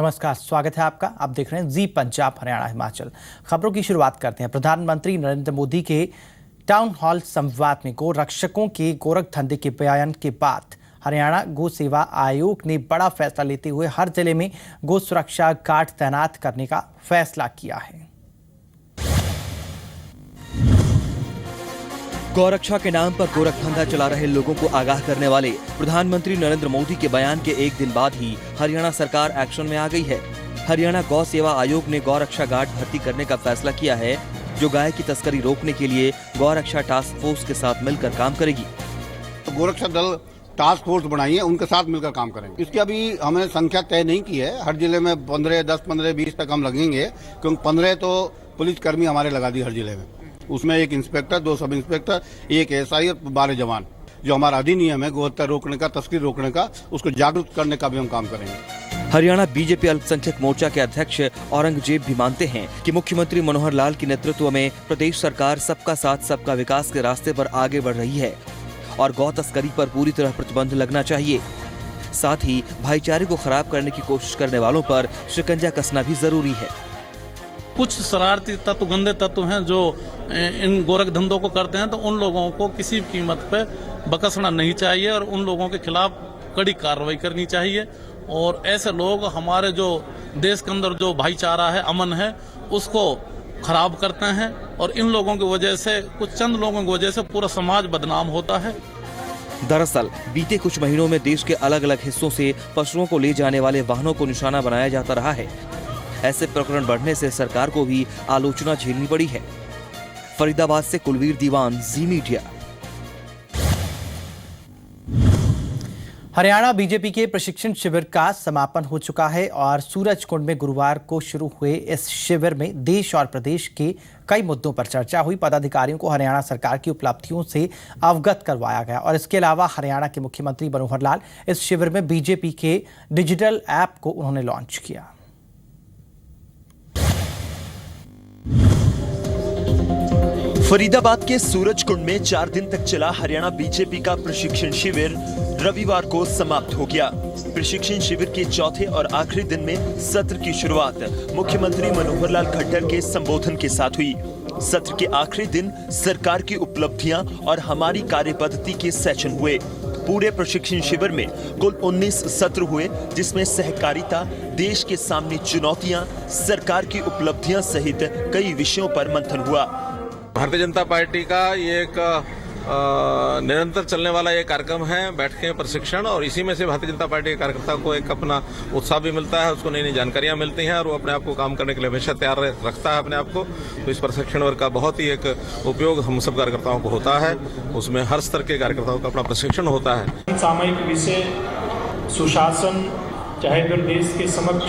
नमस्कार, स्वागत है आपका। आप देख रहे हैं जी पंजाब हरियाणा हिमाचल। खबरों की शुरुआत करते हैं। प्रधानमंत्री नरेंद्र मोदी के टाउन हॉल संवाद में गोरक्षकों के गोरख धंधे के बयान के बाद हरियाणा गौ सेवा आयोग ने बड़ा फैसला लेते हुए हर जिले में गौ सुरक्षा गार्ड तैनात करने का फैसला किया है। गौरक्षा के नाम पर गोरख धंधा चला रहे लोगों को आगाह करने वाले प्रधानमंत्री नरेंद्र मोदी के बयान के एक दिन बाद ही हरियाणा सरकार एक्शन में आ गई है। हरियाणा गौ सेवा आयोग ने गौरक्षा गार्ड भर्ती करने का फैसला किया है, जो गाय की तस्करी रोकने के लिए गौरक्षा टास्क फोर्स के साथ मिलकर काम करेगी। गोरक्षा दल टास्क फोर्स बनाई है, उनके साथ मिलकर काम करेंगे। इसकी अभी हमने संख्या तय नहीं की है। हर जिले में 15, 10, 15, 20 तक हम लगेंगे, क्योंकि 15 तो पुलिसकर्मी हमारे लगा दी हर जिले में। उसमें एक इंस्पेक्टर, 2 सब इंस्पेक्टर, एक एसआई और 12 जवान। जो हमारा अधिनियम है गौ हत्या रोकने का, तस्करी रोकने का, उसको जागरूक करने का भी हम काम करेंगे। हरियाणा बीजेपी अल्पसंख्यक मोर्चा के अध्यक्ष औरंगजेब भी मानते हैं कि मुख्यमंत्री मनोहर लाल के नेतृत्व में प्रदेश सरकार सबका साथ सबका विकास के रास्ते पर आगे बढ़ रही है और गौ तस्करी पर पूरी तरह प्रतिबंध लगना चाहिए। साथ ही भाईचारे को खराब करने की कोशिश करने वालों पर शिकंजा कसना भी जरूरी है। कुछ शरारती तत्व, गंदे तत्व हैं जो इन गोरख धंधों को करते हैं, तो उन लोगों को किसी कीमत पे बकसना नहीं चाहिए और उन लोगों के खिलाफ कड़ी कार्रवाई करनी चाहिए। और ऐसे लोग हमारे जो देश के अंदर जो भाईचारा है, अमन है, उसको खराब करते हैं और इन लोगों की वजह से, कुछ चंद लोगों की वजह से पूरा समाज बदनाम होता है। दरअसल बीते कुछ महीनों में देश के अलग अलग हिस्सों से पशुओं को ले जाने वाले वाहनों को निशाना बनाया जाता रहा है। ऐसे प्रकरण बढ़ने से सरकार को भी आलोचना झेलनी पड़ी है। फरीदाबाद से कुलवीर दीवान, जी मीडिया। हरियाणा बीजेपी के प्रशिक्षण शिविर का समापन हो चुका है और सूरजकुंड में गुरुवार को शुरू हुए इस शिविर में देश और प्रदेश के कई मुद्दों पर चर्चा हुई। पदाधिकारियों को हरियाणा सरकार की उपलब्धियों से अवगत करवाया गया और इसके अलावा हरियाणा के मुख्यमंत्री मनोहर लाल इस शिविर में बीजेपी के डिजिटल ऐप को उन्होंने लॉन्च किया। फरीदाबाद के सूरजकुंड में 4 दिन तक चला हरियाणा बीजेपी का प्रशिक्षण शिविर रविवार को समाप्त हो गया। प्रशिक्षण शिविर के चौथे और आखिरी दिन में सत्र की शुरुआत मुख्यमंत्री मनोहर लाल खट्टर के संबोधन के साथ हुई। सत्र के आखिरी दिन सरकार की उपलब्धियां और हमारी कार्यपद्धति के सेशन हुए। पूरे प्रशिक्षण शिविर में कुल 19 सत्र हुए, जिसमें सहकारिता, देश के सामने चुनौतियां, सरकार की उपलब्धियां सहित कई विषयों पर मंथन हुआ। भारतीय जनता पार्टी का ये एक निरंतर चलने वाला ये कार्यक्रम है, बैठकें, प्रशिक्षण, और इसी में से भारतीय जनता पार्टी के कार्यकर्ताओं को एक अपना उत्साह भी मिलता है, उसको नई नई जानकारियां मिलती हैं और वो अपने आप को काम करने के लिए हमेशा तैयार रखता है अपने आप को। तो इस प्रशिक्षण वर्ग का बहुत ही एक उपयोग हम सब कार्यकर्ताओं को होता है। उसमें हर स्तर के कार्यकर्ताओं का अपना प्रशिक्षण होता है। सामयिक विषय सुशासन, चाहे फिर देश के समक्ष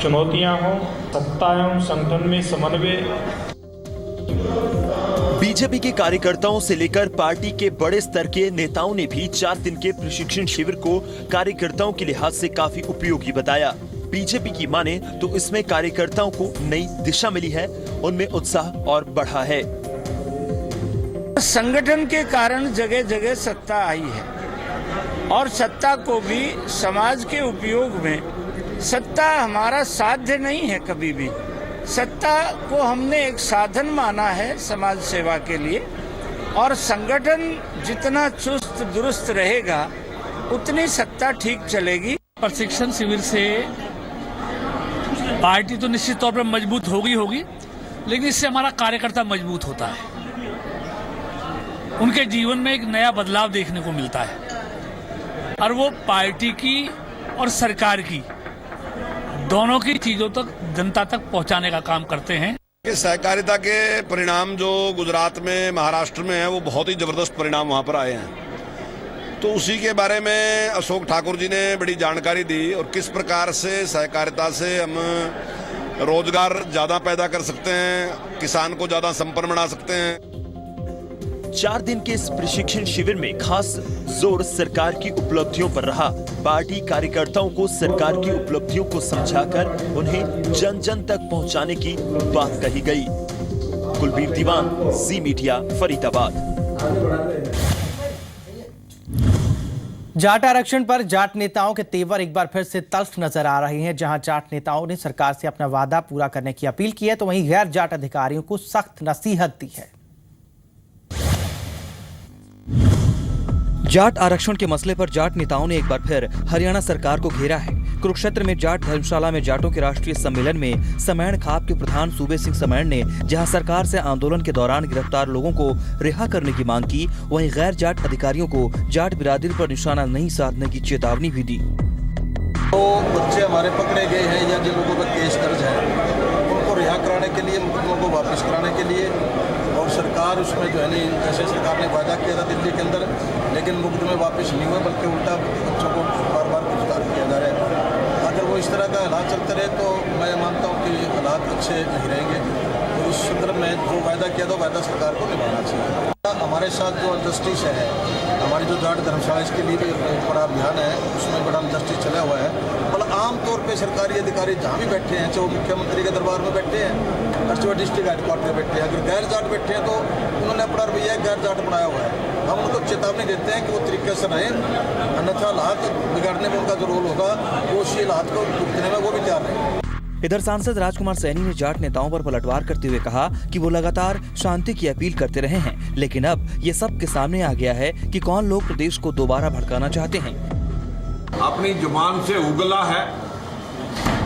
चुनौतियां हों, सत्ता एवं संगठन में समन्वय। बीजेपी के कार्यकर्ताओं से लेकर पार्टी के बड़े स्तर के नेताओं ने भी 4 दिन के प्रशिक्षण शिविर को कार्यकर्ताओं के लिहाज से काफी उपयोगी बताया। बीजेपी की माने तो इसमें कार्यकर्ताओं को नई दिशा मिली है, उनमें उत्साह और बढ़ा है। संगठन के कारण जगह जगह सत्ता आई है और सत्ता को भी समाज के उपयोग में, सत्ता हमारा साध्य नहीं है कभी भी। सत्ता को हमने एक साधन माना है समाज सेवा के लिए, और संगठन जितना चुस्त दुरुस्त रहेगा उतनी सत्ता ठीक चलेगी। प्रशिक्षण शिविर से पार्टी तो निश्चित तौर पर मजबूत होगी, लेकिन इससे हमारा कार्यकर्ता मजबूत होता है। उनके जीवन में एक नया बदलाव देखने को मिलता है और वो पार्टी की और सरकार की दोनों की चीजों तक, जनता तक पहुंचाने का काम करते हैं। सहकारिता के परिणाम जो गुजरात में, महाराष्ट्र में है, वो बहुत ही जबरदस्त परिणाम वहां पर आए हैं। तो उसी के बारे में अशोक ठाकुर जी ने बड़ी जानकारी दी और किस प्रकार से सहकारिता से हम रोजगार ज्यादा पैदा कर सकते हैं, किसान को ज्यादा संपन्न बना सकते हैं। 4 दिन के इस प्रशिक्षण शिविर में खास जोर सरकार की उपलब्धियों पर रहा। पार्टी कार्यकर्ताओं को सरकार की उपलब्धियों को समझाकर उन्हें जन जन तक पहुंचाने की बात कही गई। कुलवीर दीवान, जी मीडिया, फरीदाबाद। जाट आरक्षण पर जाट नेताओं के तेवर एक बार फिर से तल्ख नजर आ रहे हैं। जहां जाट नेताओं ने सरकार से अपना वादा पूरा करने की अपील की है, तो वहीं गैर जाट अधिकारियों को सख्त नसीहत दी है। जाट आरक्षण के मसले पर जाट नेताओं ने एक बार फिर हरियाणा सरकार को घेरा है। कुरुक्षेत्र में जाट धर्मशाला में जाटों के राष्ट्रीय सम्मेलन में समैण खाप के प्रधान सूबे सिंह समैण ने जहां सरकार से आंदोलन के दौरान गिरफ्तार लोगों को रिहा करने की मांग की, वहीं गैर जाट अधिकारियों को जाट बिरादरी पर निशाना नहीं साधने की चेतावनी भी दी। तो बच्चे हमारे पकड़े गए हैं या जिन लोगों पर केस दर्ज है, उनको रिहा कराने के लिए, मुकदमों को वापस कराने के लिए, और सरकार उसमें जो है नहीं, जैसे सरकार ने वादा किया था दिल्ली के अंदर, लेकिन मुकदमे वापस नहीं हुए, बल्कि उल्टा बच्चों को बार बार गिरफ्तार किया जा रहा है। अगर वो इस तरह का हालात चलते रहे तो मैं मानता हूँ कि हालात अच्छे नहीं रहेंगे। तो इस संदर्भ में जो वादा किया था वादा सरकार को निभाना चाहिए। हमारे साथ जो जस्टिस है, हमारी जो जाट धर्मशाला, इसके लिए भी बड़ा अभियान है, उसमें बड़ा जस्टिस चला हुआ है। मतलब आमतौर पे सरकारी अधिकारी जहाँ भी बैठे हैं, चाहे वो मुख्यमंत्री के दरबार में बैठे हैं, चाहे डिस्ट्रिक्ट हेडक्वार्टर में बैठे हैं, अगर गैर जाट बैठे हैं तो उन्होंने अपना रवैया गैर जाट बनाया हुआ है। हम उनको चेतावनी देते हैं कि वो तरीके से रहें, अन्यथा हालात बिगाड़ने में उनका जो रोल होगा, वो उसी हालात को भुगतने में वो भी तैयार रहें। इधर सांसद राजकुमार सैनी ने जाट नेताओं पर पलटवार करते हुए कहा कि वो लगातार शांति की अपील करते रहे हैं, लेकिन अब ये सब के सामने आ गया है कि कौन लोग प्रदेश को दोबारा भड़काना चाहते हैं। अपनी जुबान से उगला है,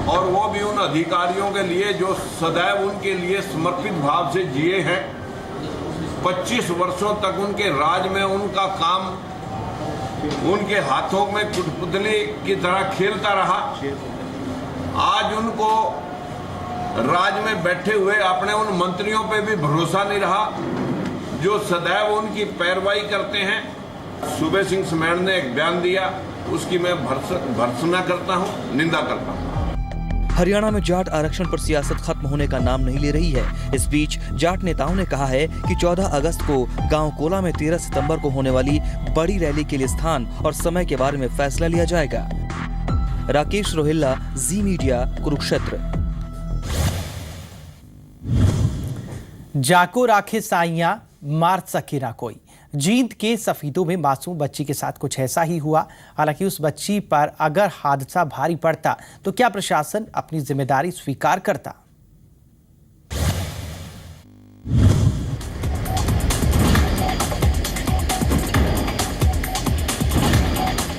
और वो भी उन अधिकारियों के लिए जो सदैव उनके लिए समर्पित भाव से जिए हैं। 25 वर्षों तक उनके राज में उनका काम उनके हाथों में कुटपुतली की तरह खेलता रहा। आज उनको राज में बैठे हुए अपने उन मंत्रियों पे भी भरोसा नहीं रहा जो सदैव उनकी पैरवाई करते हैं। सूबे सिंह समैण ने एक बयान दिया, उसकी मैं भर्त्सना करता हूं, निंदा करता हूं। हरियाणा में जाट आरक्षण पर सियासत खत्म होने का नाम नहीं ले रही है। इस बीच जाट नेताओं ने कहा है कि 14 अगस्त को गांव कोला में 13 सितंबर को होने वाली बड़ी रैली के लिए स्थान और समय के बारे में फैसला लिया जाएगा। राकेश रोहिल्ला, जी मीडिया, कुरुक्षेत्र। जाको राखे साइया मार सके ना कोई। जींद के सफीदों में मासूम बच्ची के साथ कुछ ऐसा ही हुआ। हालांकि उस बच्ची पर अगर हादसा भारी पड़ता तो क्या प्रशासन अपनी जिम्मेदारी स्वीकार करता?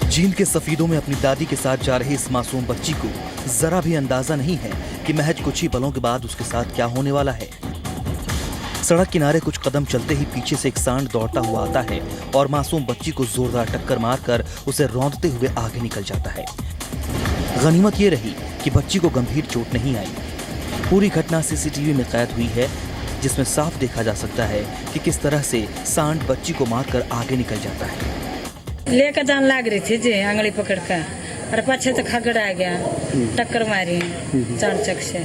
जींद के सफीदों में अपनी दादी के साथ जा रही इस मासूम बच्ची को जरा भी अंदाजा नहीं है कि महज कुछ ही पलों के बाद उसके साथ क्या होने वाला है। सड़क किनारे कुछ कदम चलते ही पीछे से एक सांड दौड़ता हुआ आता है और मासूम बच्ची को जोरदार टक्कर मारकर उसे रौंदते हुए आगे निकल जाता है। गनीमत ये रही कि बच्ची को गंभीर चोट नहीं आई। पूरी घटना सीसीटीवी में कैद हुई है, जिसमें साफ देखा जा सकता है कि किस तरह से सांड बच्ची को मारकर आगे निकल जाता है। लेकर जान लग रही थी जी, आंगली पकड़ कर, और पीछे से खगड़ आ गया, टक्कर मारी चाणचक से।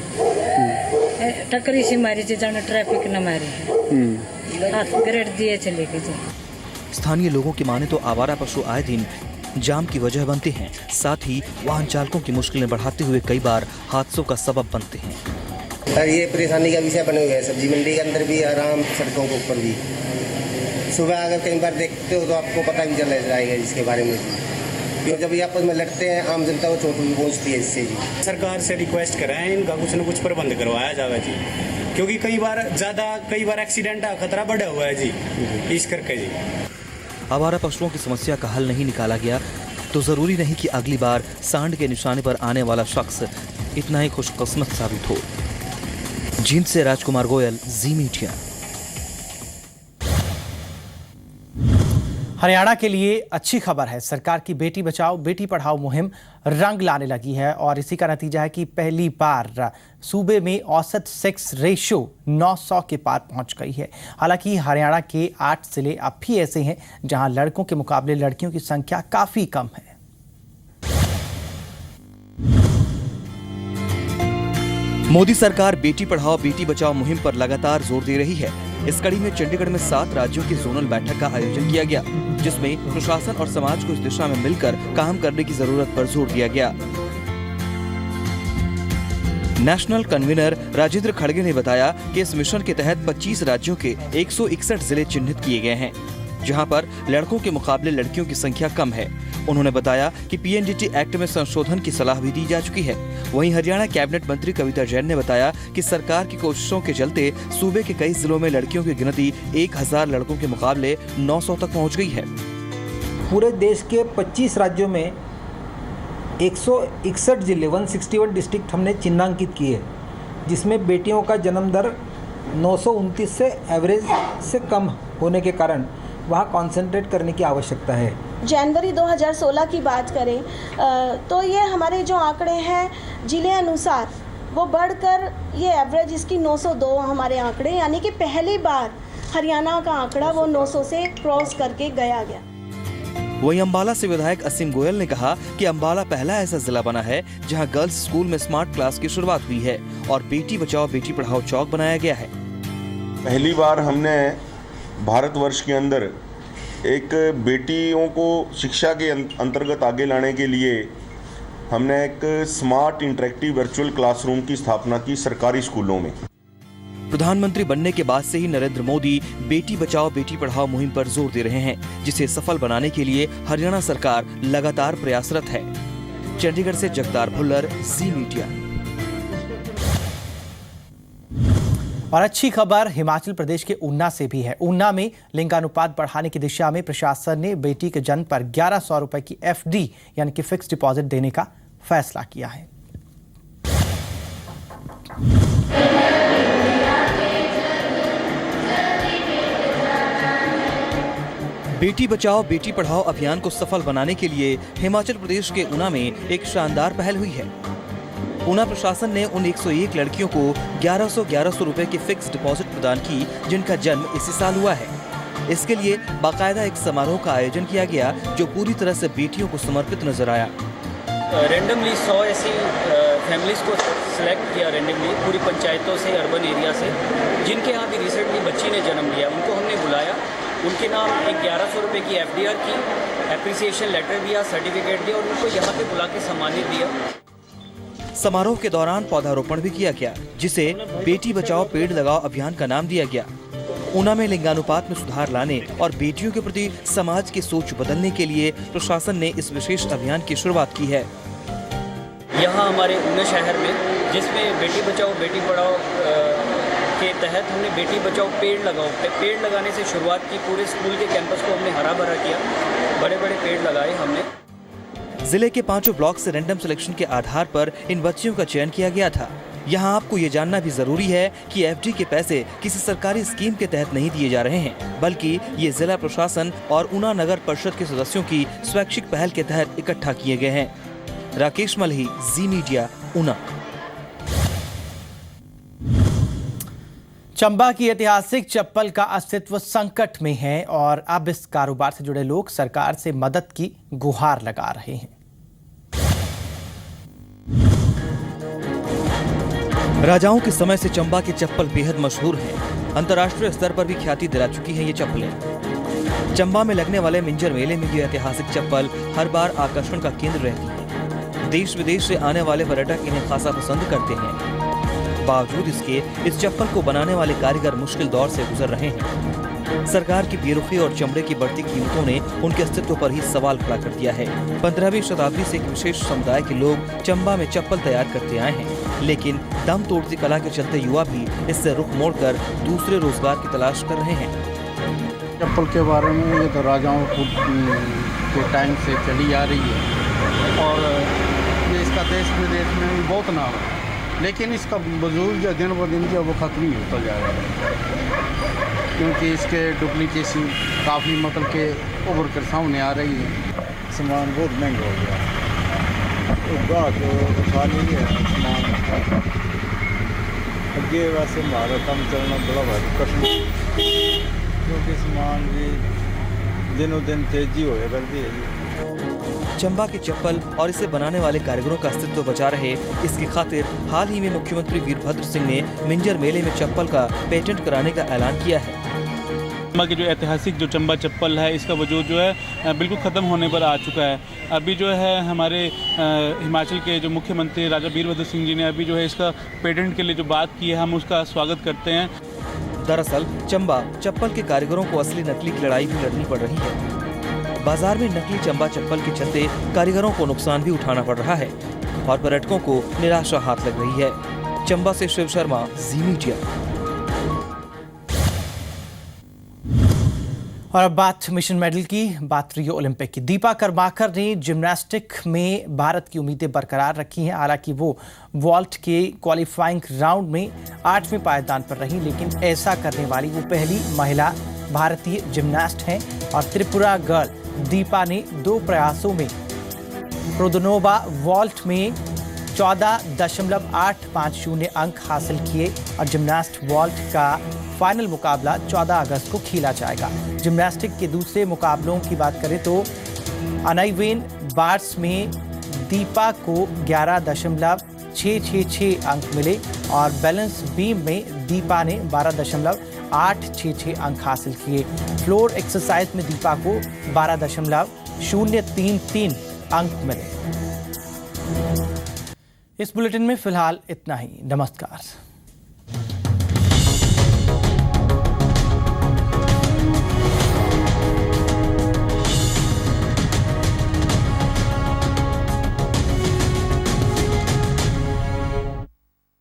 टक्कर इसी मारी जी, जाने ट्रैफिक न मारी है, हाथ ग्रेड दिए चले गए जी। स्थानीय लोगों की माने तो आवारा पशु आए दिन जाम की वजह बनते हैं, साथ ही वाहन चालकों की मुश्किलें बढ़ाते हुए कई बार हादसों का सबब बनते हैं। सर, ये परेशानी का विषय बने हुए हैं। सब्जी मंडी के अंदर भी आराम, सड़कों के ऊपर भी। सुबह अगर कई बार देखते हो तो आपको पता भी चल जाएगा इसके बारे में, क्योंकि जब ये आपस में लड़ते हैं आम जनता को चोट भी पहुँचती है इससे जी। सरकार से रिक्वेस्ट कर रहे हैं, इनका कुछ न कुछ प्रबंध करवाया जाए जी, क्योंकि कई बार एक्सीडेंट का खतरा बढ़ा हुआ है जी, इस करके जी। आवारा पशुओं की समस्या का हल नहीं निकाला गया तो जरूरी नहीं कि अगली बार सांड के निशाने पर आने वाला शख्स इतना ही खुशकिस्मत साबित हो। जींद से राजकुमार गोयल, जी मीडिया। हरियाणा के लिए अच्छी खबर है। सरकार की बेटी बचाओ बेटी पढ़ाओ मुहिम रंग लाने लगी है और इसी का नतीजा है कि पहली बार सूबे में औसत सेक्स रेशियो 900 के पार पहुंच गई है। हालांकि हरियाणा के 8 जिले अब भी ऐसे हैं जहां लड़कों के मुकाबले लड़कियों की संख्या काफी कम है। मोदी सरकार बेटी पढ़ाओ बेटी बचाओ मुहिम पर लगातार जोर दे रही है। इस कड़ी में चंडीगढ़ में 7 राज्यों की जोनल बैठक का आयोजन किया गया, जिसमें प्रशासन और समाज को इस दिशा में मिलकर काम करने की जरूरत पर जोर दिया गया। नेशनल कन्वीनर राजेंद्र खड़गे ने बताया कि इस मिशन के तहत 25 राज्यों के 161 जिले चिन्हित किए गए हैं। जहां पर लड़कों के मुकाबले लड़कियों की संख्या कम है। उन्होंने बताया कि पीएनडीटी एक्ट में संशोधन की सलाह भी दी जा चुकी है। वहीं हरियाणा कैबिनेट मंत्री कविता जैन ने बताया कि सरकार की कोशिशों के चलते सूबे के कई जिलों में लड़कियों की गिनती 1000 लड़कों के मुकाबले 900 तक पहुंच गई है। पूरे देश के 25 राज्यों में 161 जिले 161 डिस्ट्रिक्ट हमने चिन्हांकित किए, जिसमें बेटियों का जन्म दर 929 से एवरेज से कम होने के कारण वहाँ कॉन्सेंट्रेट करने की आवश्यकता है। जनवरी 2016 की बात करें तो ये हमारे जो आंकड़े हैं जिले अनुसार वो बढ़कर ये एवरेज इसकी 902 हमारे आंकड़े, यानी कि पहली बार हरियाणा का आंकड़ा वो 900 से क्रॉस करके गया। वहीं अम्बाला से विधायक असीम गोयल ने कहा कि अम्बाला पहला ऐसा जिला बना है जहां गर्ल्स स्कूल में स्मार्ट क्लास की शुरुआत हुई है और बेटी बचाओ बेटी पढ़ाओ चौक बनाया गया है। पहली बार हमने भारतवर्ष के अंदर एक बेटियों को शिक्षा के अंतर्गत आगे लाने के लिए हमने एक स्मार्ट इंटरेक्टिव वर्चुअल क्लासरूम की स्थापना की सरकारी स्कूलों में। प्रधानमंत्री बनने के बाद से ही नरेंद्र मोदी बेटी बचाओ बेटी पढ़ाओ मुहिम पर जोर दे रहे हैं, जिसे सफल बनाने के लिए हरियाणा सरकार लगातार प्रयासरत है। चंडीगढ़ से जगदार भुल्लर, जी मीडिया। और अच्छी खबर हिमाचल प्रदेश के ऊना से भी है। ऊना में लिंगानुपात बढ़ाने की दिशा में प्रशासन ने बेटी के जन्म पर 1100 रुपए की एफडी यानी कि फिक्स डिपॉजिट देने का फैसला किया है। बेटी बचाओ बेटी पढ़ाओ अभियान को सफल बनाने के लिए हिमाचल प्रदेश के ऊना में एक शानदार पहल हुई है। ऊना प्रशासन ने उन 101 लड़कियों को 1100 रुपए की फिक्स डिपॉजिट प्रदान की जिनका जन्म इसी साल हुआ है। इसके लिए बाकायदा एक समारोह का आयोजन किया गया जो पूरी तरह से बेटियों को समर्पित नजर आया। रेंडमली 100 ऐसी फैमिलीज को सिलेक्ट किया, रेंडमली पूरी पंचायतों से, अर्बन एरिया से, जिनके यहाँ भी रिसेंटली बच्ची ने जन्म लिया। उनको हमने बुलाया, उनके नाम एक 1100 रुपये की एफडीआर की, एप्रिसिएशन लेटर दिया, सर्टिफिकेट दिया और उनको यहाँ पे बुला के सम्मानित दिया। समारोह के दौरान पौधारोपण भी किया गया, जिसे बेटी बचाओ पेड़ लगाओ अभियान का नाम दिया गया। ऊना में लिंगानुपात में सुधार लाने और बेटियों के प्रति समाज की सोच बदलने के लिए प्रशासन ने इस विशेष अभियान की शुरुआत की है। यहाँ हमारे ऊना शहर में, जिसमें बेटी बचाओ बेटी पढ़ाओ के तहत हमने बेटी बचाओ पेड़ लगाओ, पेड़ लगाने से शुरुआत की। पूरे स्कूल के कैंपस को हमने हरा भरा किया, बड़े बड़े पेड़ लगाए हमने। जिले के 5 ब्लॉक से रैंडम सिलेक्शन के आधार पर इन बच्चियों का चयन किया गया था। यहाँ आपको ये जानना भी जरूरी है कि एफडी के पैसे किसी सरकारी स्कीम के तहत नहीं दिए जा रहे हैं, बल्कि ये जिला प्रशासन और ऊना नगर परिषद के सदस्यों की स्वैच्छिक पहल के तहत इकट्ठा किए गए हैं। राकेश मल्ही, जी मीडिया, ऊना। चंबा की ऐतिहासिक चप्पल का अस्तित्व संकट में है और अब इस कारोबार से जुड़े लोग सरकार से मदद की गुहार लगा रहे हैं। राजाओं के समय से चंबा की चप्पल बेहद मशहूर है। अंतर्राष्ट्रीय स्तर पर भी ख्याति दिला चुकी है ये चप्पलें। चंबा में लगने वाले मिंजर मेले में ये ऐतिहासिक चप्पल हर बार आकर्षण का केंद्र रहती है। देश विदेश से आने वाले पर्यटक इन्हें खासा पसंद करते हैं। बावजूद इसके इस चप्पल को बनाने वाले कारीगर मुश्किल दौर से गुजर रहे हैं। सरकार की बेरुखी और चमड़े की बढ़ती कीमतों ने उनके अस्तित्व पर ही सवाल खड़ा कर दिया है। 15वीं शताब्दी से एक विशेष समुदाय के लोग चंबा में चप्पल तैयार करते आए हैं, लेकिन दम तोड़ती कला के चलते युवा भी इससे रुख मोड़कर दूसरे रोजगार की तलाश कर रहे हैं। चप्पल के बारे में ये तो राजाओं के टाइम से चली आ रही है और ये इसका देश विदेश में भी बहुत नाम है, लेकिन इसका वजूद जो दिन ब दिन जो वो खत्म ही होता जा रहा है, क्योंकि इसके डुप्लीकेसी काफ़ी मतलब के उभर कर सामने आ रही है। सामान बहुत महंगा हो गया, तो गाहक उठा नहीं है सामान। अगे वैसे हमारा काम चलना बड़ा भारी कठिन, क्योंकि सामान भी दिनों दिन तेजी हो करती है। चंबा की चप्पल और इसे बनाने वाले कारीगरों का अस्तित्व बचा रहे, इसकी खातिर हाल ही में मुख्यमंत्री वीरभद्र सिंह ने मिंजर मेले में चप्पल का पेटेंट कराने का ऐलान किया है। चंबा की जो ऐतिहासिक जो चंबा चप्पल है, इसका वजूद जो है बिल्कुल ख़त्म होने पर आ चुका है। अभी जो है हमारे हिमाचल के जो मुख्यमंत्री राजा वीरभद्र सिंह जी ने अभी जो है इसका पेटेंट के लिए जो बात की है, हम उसका स्वागत करते हैं। दरअसल चंबा चप्पल के कारीगरों को असली नकली की लड़ाई भी लड़नी पड़ रही है। बाजार में नकली चंबा चप्पल के चलते कारीगरों को नुकसान भी उठाना पड़ रहा है और पर्यटकों को निराशा हाथ लग रही है। चंबा से शिव शर्मा, जी मीडिया। और अब बात मिशन मेडल की, बात रियो ओलंपिक की। दीपा कर्माकर ने जिम्नास्टिक में भारत की उम्मीदें बरकरार रखी हैं। हालांकि वो वॉल्ट के क्वालिफाइंग राउंड में 8वें पायदान पर रही, लेकिन ऐसा करने वाली वो पहली महिला भारतीय जिम्नास्ट हैं। और त्रिपुरा गर्ल दीपा ने 2 प्रयासों में प्रोदनोवा वॉल्ट में 14.850 अंक हासिल किए और जिम्नास्ट वॉल्ट का फाइनल मुकाबला 14 अगस्त को खेला जाएगा। जिम्नास्टिक के दूसरे मुकाबलों की बात करें तो अनाइवेन बार्स में दीपा को 11.666 अंक मिले और बैलेंस बीम में दीपा ने 12.866 अंक हासिल किए। फ्लोर एक्सरसाइज में दीपा को 12.033 अंक मिले। इस बुलेटिन में फिलहाल इतना ही। नमस्कार।